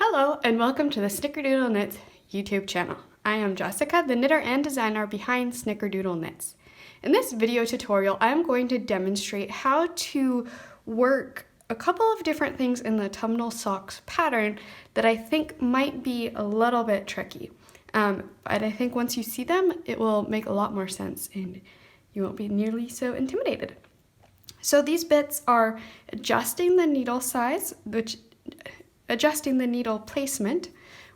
Hello and welcome to the Snickerdoodle Knits YouTube channel. I am Jessica, the knitter and designer behind Snickerdoodle Knits. In this video tutorial, I am going to demonstrate how to work a couple of different things in the Autumnal Socks pattern that I think might be a little bit tricky. But I think once you see them, it will make a lot more sense and you won't be nearly so intimidated. So these bits are adjusting the needle size, adjusting the needle placement,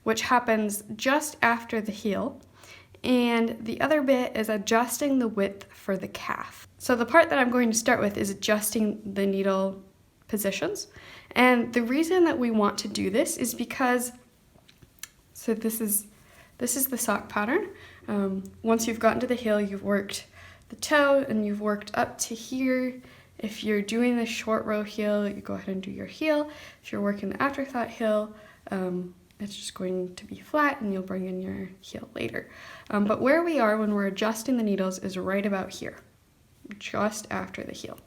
which happens just after the heel, and the other bit is adjusting the width for the calf. So the part that I'm going to start with is adjusting the needle positions, and the reason that we want to do this is because, so this is the sock pattern. Once you've gotten to the heel, you've worked the toe and you've worked up to here. If you're doing the short row heel, you go ahead and do your heel. If you're working the afterthought heel, it's just going to be flat and you'll bring in your heel later. But where we are when we're adjusting the needles is right about here, just after the heel.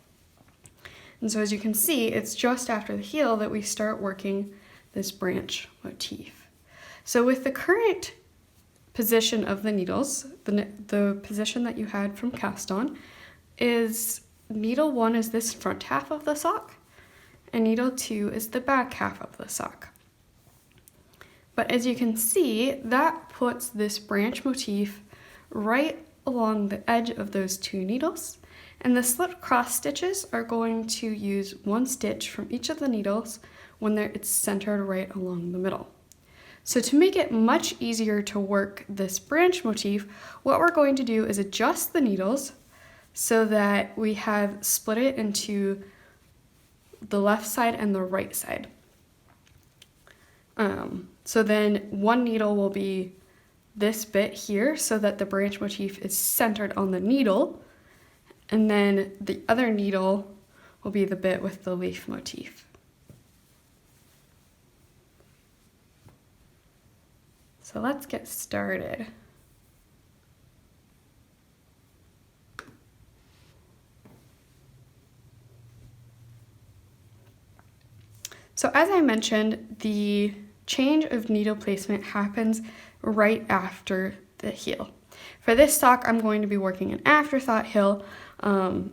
And so as you can see, it's just after the heel that we start working this branch motif. So with the current position of the needles, the position that you had from cast on is needle 1 is this front half of the sock, and needle 2 is the back half of the sock. But as you can see, that puts this branch motif right along the edge of those two needles, and the slipped cross stitches are going to use one stitch from each of the needles when it's centered right along the middle. So to make it much easier to work this branch motif, what we're going to do is adjust the needles so that we have split it into the left side and the right side. So then one needle will be this bit here so that the branch motif is centered on the needle, and then the other needle will be the bit with the leaf motif. So let's get started. So as I mentioned, the change of needle placement happens right after the heel. For this sock, I'm going to be working an afterthought heel.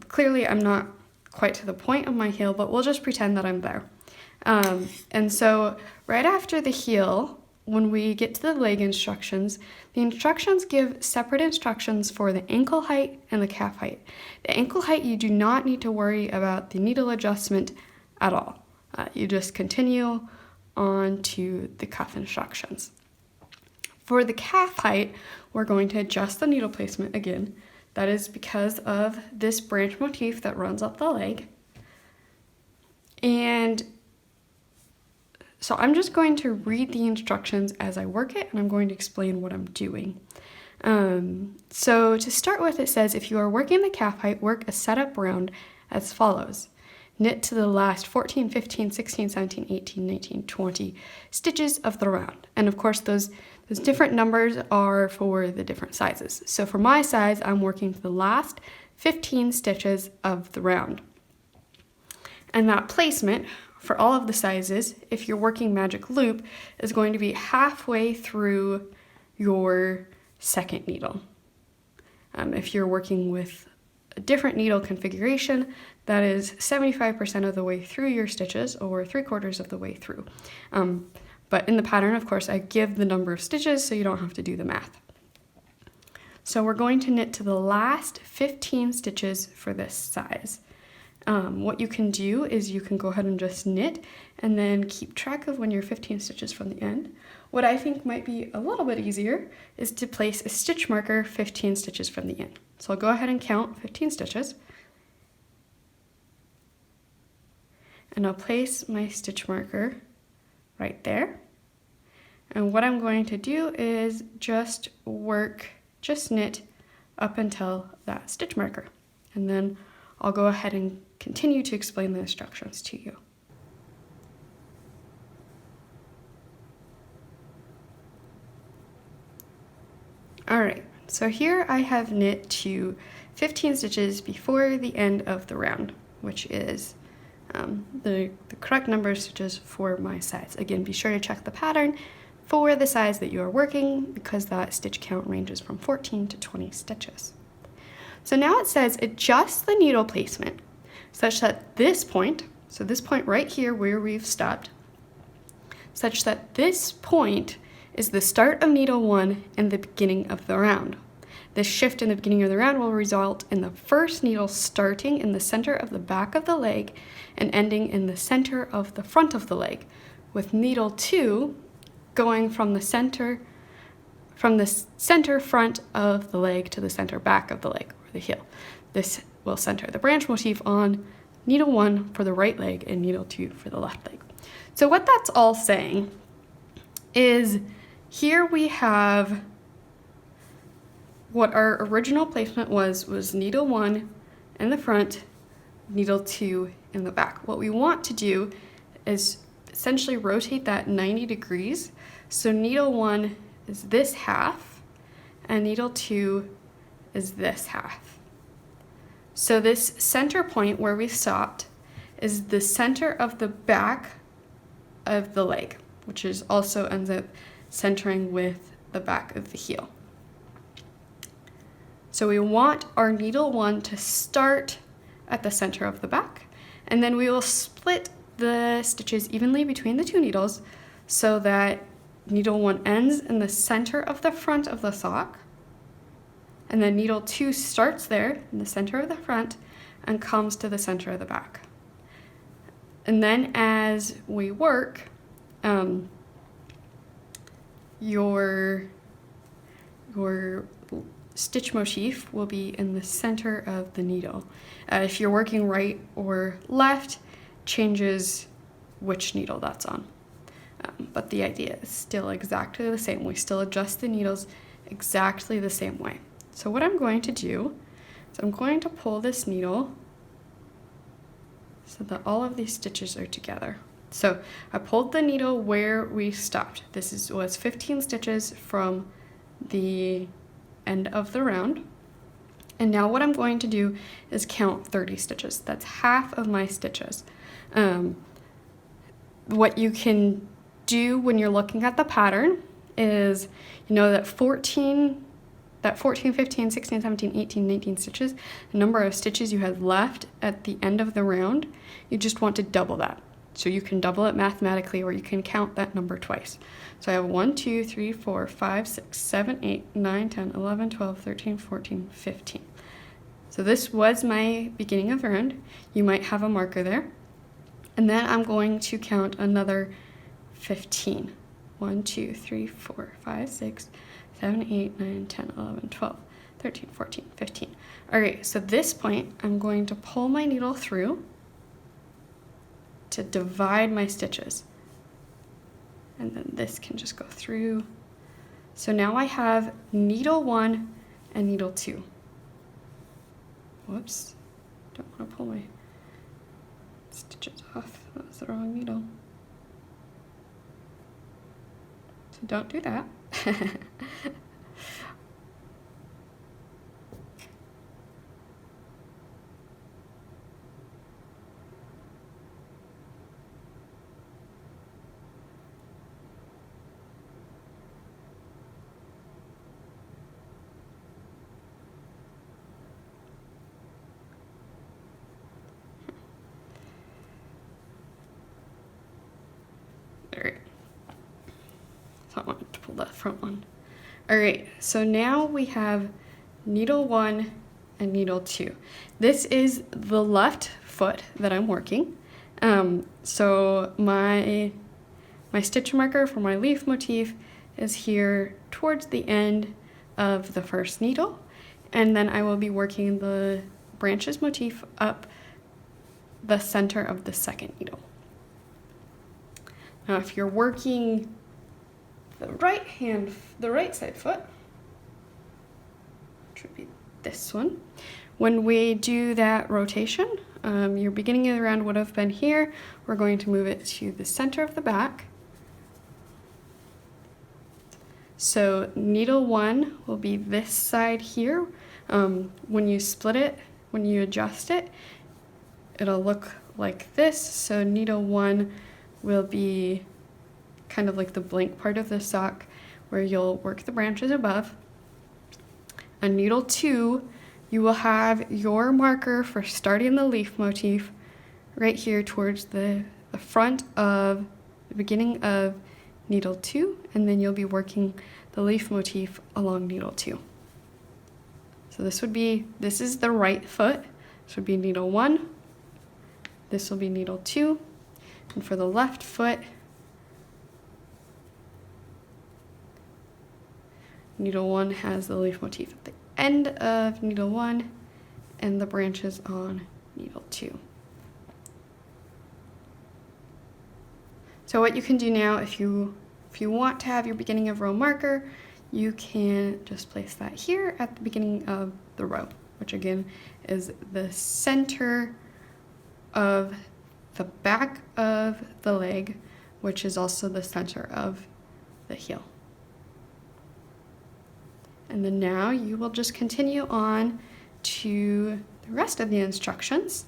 Clearly, I'm not quite to the point of my heel, but we'll just pretend that I'm there. And so right after the heel, when we get to the leg instructions, the instructions give separate instructions for the ankle height and the calf height. The ankle height, you do not need to worry about the needle adjustment at all. You just continue on to the cuff instructions. For the calf height, we're going to adjust the needle placement again. That is because of this branch motif that runs up the leg. And so I'm just going to read the instructions as I work it, and I'm going to explain what I'm doing. So to start with, it says, if you are working the calf height, work a setup round as follows. Knit to the last 14, 15, 16, 17, 18, 19, 20 stitches of the round. And of course, those different numbers are for the different sizes. So for my size, I'm working to the last 15 stitches of the round. And that placement for all of the sizes, if you're working magic loop, is going to be halfway through your second needle. If you're working with a different needle configuration, that is 75% of the way through your stitches, or 3/4 of the way through. But in the pattern, of course, I give the number of stitches so you don't have to do the math. So we're going to knit to the last 15 stitches for this size. What you can do is you can go ahead and just knit and then keep track of when you're 15 stitches from the end. What I think might be a little bit easier is to place a stitch marker 15 stitches from the end. So I'll go ahead and count 15 stitches. And I'll place my stitch marker right there. And what I'm going to do is just knit up until that stitch marker. And then I'll go ahead and continue to explain the instructions to you. All right, so here I have knit to 15 stitches before the end of the round, which is the correct number of stitches for my size. Again, be sure to check the pattern for the size that you are working, because that stitch count ranges from 14 to 20 stitches. So now it says adjust the needle placement such that this point, so this point right here where we've stopped, such that this point is the start of needle 1 and the beginning of the round. This shift in the beginning of the round will result in the first needle starting in the center of the back of the leg and ending in the center of the front of the leg, with needle 2 going from the center front of the leg to the center back of the leg, or the heel. This will center the branch motif on needle 1 for the right leg and needle 2 for the left leg. So what that's all saying is, here we have what our original placement was needle 1 in the front, needle 2 in the back. What we want to do is essentially rotate that 90 degrees. So needle 1 is this half and needle 2 is this half. So this center point where we stopped is the center of the back of the leg, which is also ends up centering with the back of the heel. So we want our needle 1 to start at the center of the back, and then we will split the stitches evenly between the two needles so that needle 1 ends in the center of the front of the sock, and then needle 2 starts there in the center of the front and comes to the center of the back. And then as we work, your stitch motif will be in the center of the needle. If you're working right or left, changes which needle that's on. But the idea is still exactly the same. We still adjust the needles exactly the same way. So what I'm going to do is I'm going to pull this needle so that all of these stitches are together. So I pulled the needle where we stopped. This was 15 stitches from the end of the round. And now what I'm going to do is count 30 stitches. That's half of my stitches. What you can do when you're looking at the pattern is, you know, that 14, 15, 16, 17, 18, 19 stitches, the number of stitches you have left at the end of the round, you just want to double that. So you can double it mathematically, or you can count that number twice. So I have 1, 2, 3, 4, 5, 6, 7, 8, 9, 10, 11, 12, 13, 14, 15. So this was my beginning of the round. You might have a marker there. And then I'm going to count another 15. 1, 2, 3, 4, 5, 6, 7, 8, 9, 10, 11, 12, 13, 14, 15. All right, so this point, I'm going to pull my needle through to divide my stitches. And then this can just go through. So now I have needle 1 and needle 2. Whoops, don't want to pull my stitches off. That was the wrong needle. So don't do that. Alright, so I wanted to pull that front one. Alright, so now we have needle 1 and needle 2. This is the left foot that I'm working. So my stitch marker for my leaf motif is here towards the end of the first needle, and then I will be working the branches motif up the center of the second needle. Now, if you're working the right side foot, which would be this one, when we do that rotation, your beginning of the round would have been here. We're going to move it to the center of the back. So needle 1 will be this side here. When you split it, when you adjust it, it'll look like this. So needle 1 will be kind of like the blank part of the sock where you'll work the branches above. On needle 2, you will have your marker for starting the leaf motif right here towards the front of the beginning of needle 2, and then you'll be working the leaf motif along needle 2. So this is the right foot. This would be needle 1. This will be needle 2. And for the left foot, needle 1 has the leaf motif at the end of needle 1 and the branches on needle 2. So what you can do now, if you want to have your beginning of row marker, you can just place that here at the beginning of the row, which again is the center of the back of the leg, which is also the center of the heel. And then now you will just continue on to the rest of the instructions,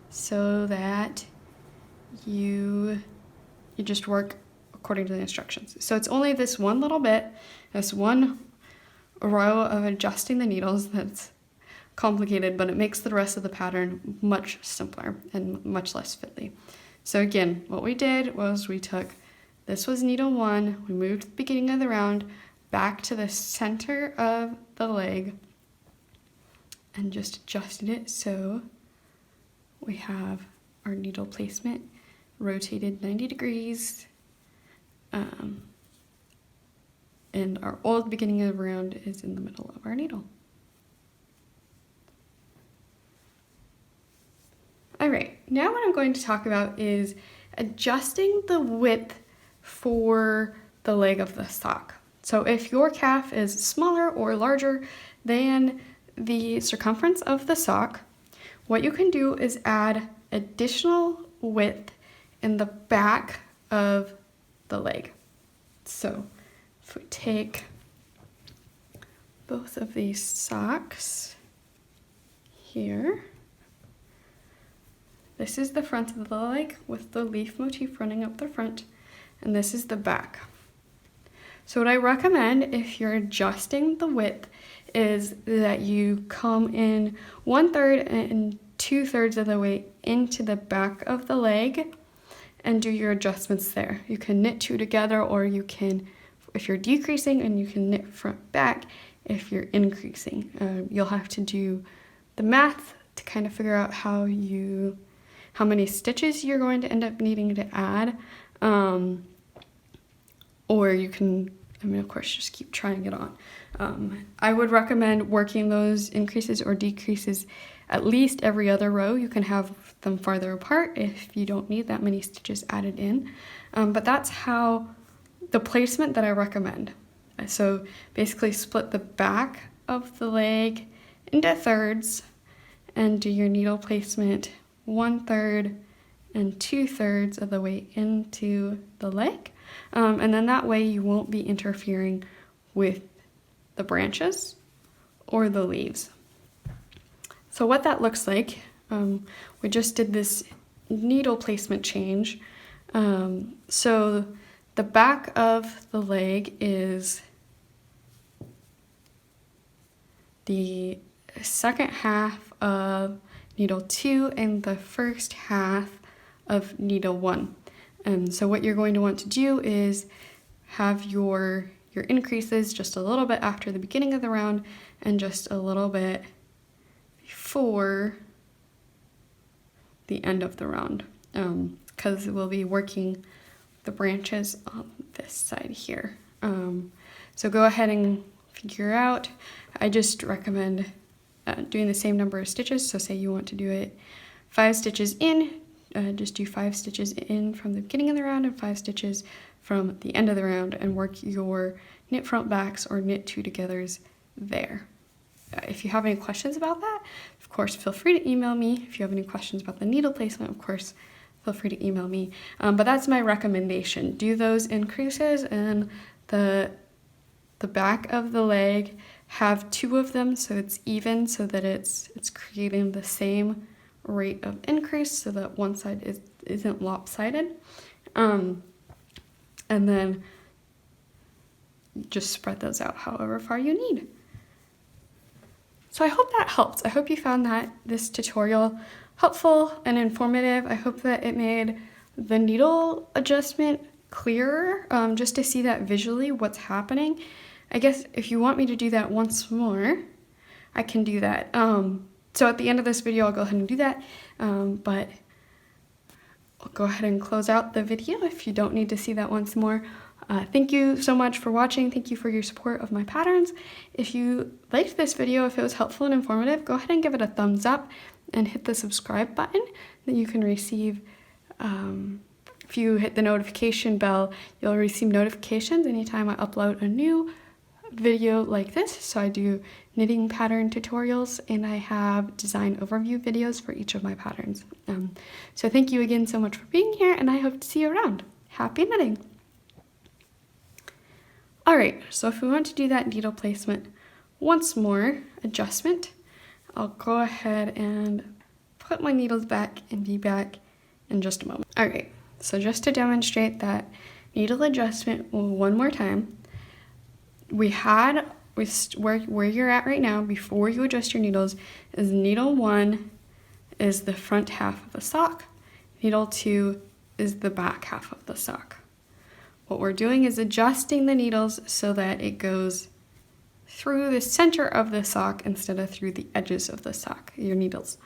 so that you just work according to the instructions. So it's only this one little bit, this one row of adjusting the needles that's complicated, but it makes the rest of the pattern much simpler and much less fiddly. So again, what we did was this was needle 1, we moved the beginning of the round back to the center of the leg and just adjusted it so we have our needle placement rotated 90 degrees, and our old beginning of the round is in the middle of our needle. All right, now what I'm going to talk about is adjusting the width for the leg of the sock. So if your calf is smaller or larger than the circumference of the sock, what you can do is add additional width in the back of the leg. So if we take both of these socks here, this is the front of the leg with the leaf motif running up the front, and this is the back. So what I recommend if you're adjusting the width is that you come in 1/3 and 2/3 of the way into the back of the leg and do your adjustments there. You can knit 2 together, or you can, if you're decreasing, and you can knit front back if you're increasing. You'll have to do the math to kind of figure out how many stitches you're going to end up needing to add. Or you can, of course, just keep trying it on. I would recommend working those increases or decreases at least every other row. You can have them farther apart if you don't need that many stitches added in. But that's how the placement that I recommend. So basically split the back of the leg into thirds and do your needle placement 1/3 and 2/3 of the way into the leg. And then that way you won't be interfering with the branches or the leaves. So what that looks like, we just did this needle placement change. So the back of the leg is the second half of needle 2 and the first half of needle 1. So what you're going to want to do is have your increases just a little bit after the beginning of the round and just a little bit before the end of the round, because we'll be working the branches on this side here. So go ahead and figure out. I just recommend doing the same number of stitches. So say you want to do it 5 stitches in, just do 5 stitches in from the beginning of the round and 5 stitches from the end of the round, and work your knit front backs or knit 2 togethers there. If you have any questions about that, of course, feel free to email me. If you have any questions about the needle placement, of course, feel free to email me. But that's my recommendation. Do those increases in the back of the leg, have 2 of them so it's even, so that it's creating the same rate of increase so that one side isn't lopsided. And then just spread those out however far you need. So I hope that helps. I hope you found this tutorial helpful and informative. I hope that it made the needle adjustment clearer, just to see that visually what's happening. I guess if you want me to do that once more, I can do that. So at the end of this video, I'll go ahead and do that, but I'll go ahead and close out the video if you don't need to see that once more. Thank you so much for watching. Thank you for your support of my patterns. If you liked this video, if it was helpful and informative, go ahead and give it a thumbs up and hit the subscribe button that you can receive. If you hit the notification bell, you'll receive notifications anytime I upload a new video like this. So I do knitting pattern tutorials and I have design overview videos for each of my patterns. So thank you again so much for being here, and I hope to see you around. Happy knitting! Alright, so if we want to do that needle placement once more, adjustment, I'll go ahead and put my needles back and be back in just a moment. Alright, so just to demonstrate that needle adjustment one more time, where you're at right now before you adjust your needles is needle 1 is the front half of the sock, needle 2 is the back half of the sock. What we're doing is adjusting the needles so that it goes through the center of the sock instead of through the edges of the sock, your needles.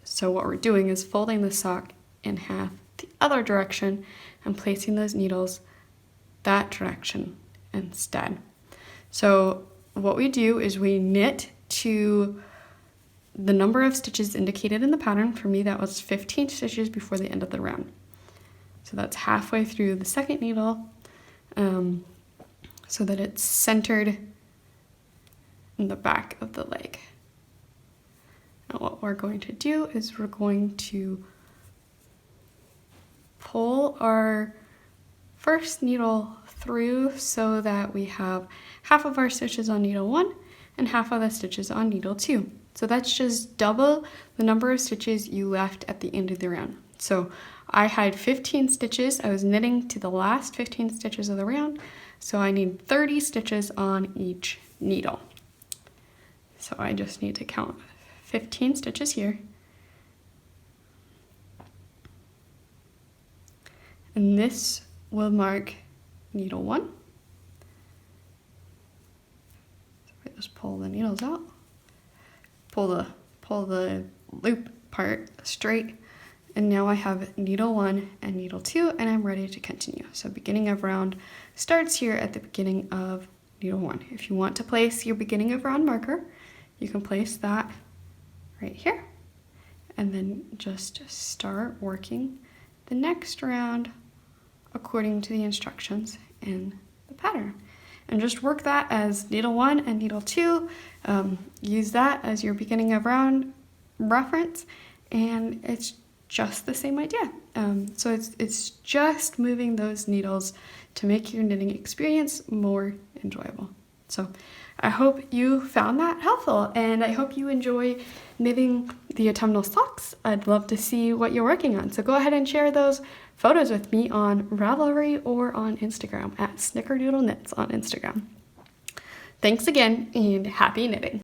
So what we're doing is folding the sock in half the other direction and placing those needles that direction instead. So what we do is we knit to the number of stitches indicated in the pattern. For me, that was 15 stitches before the end of the round. So that's halfway through the second needle, so that it's centered in the back of the leg. Now what we're going to do is we're going to pull our first needle through so that we have half of our stitches on needle 1 and half of the stitches on needle 2. So that's just double the number of stitches you left at the end of the round. So I had 15 stitches. I was knitting to the last 15 stitches of the round, so I need 30 stitches on each needle. So I just need to count 15 stitches here. And this will mark needle 1. So I just pull the needles out, pull the loop part straight. And now I have needle 1 and needle 2, and I'm ready to continue. So beginning of round starts here at the beginning of needle 1. If you want to place your beginning of round marker, you can place that right here. And then just start working the next round according to the instructions in the pattern. And just work that as needle 1 and needle 2. Use that as your beginning of round reference, and it's just the same idea. So it's just moving those needles to make your knitting experience more enjoyable. So I hope you found that helpful, and I hope you enjoy knitting the autumnal socks. I'd love to see what you're working on. So go ahead and share those photos with me on Ravelry or on Instagram at Snickerdoodle Knits on Instagram. Thanks again, and happy knitting.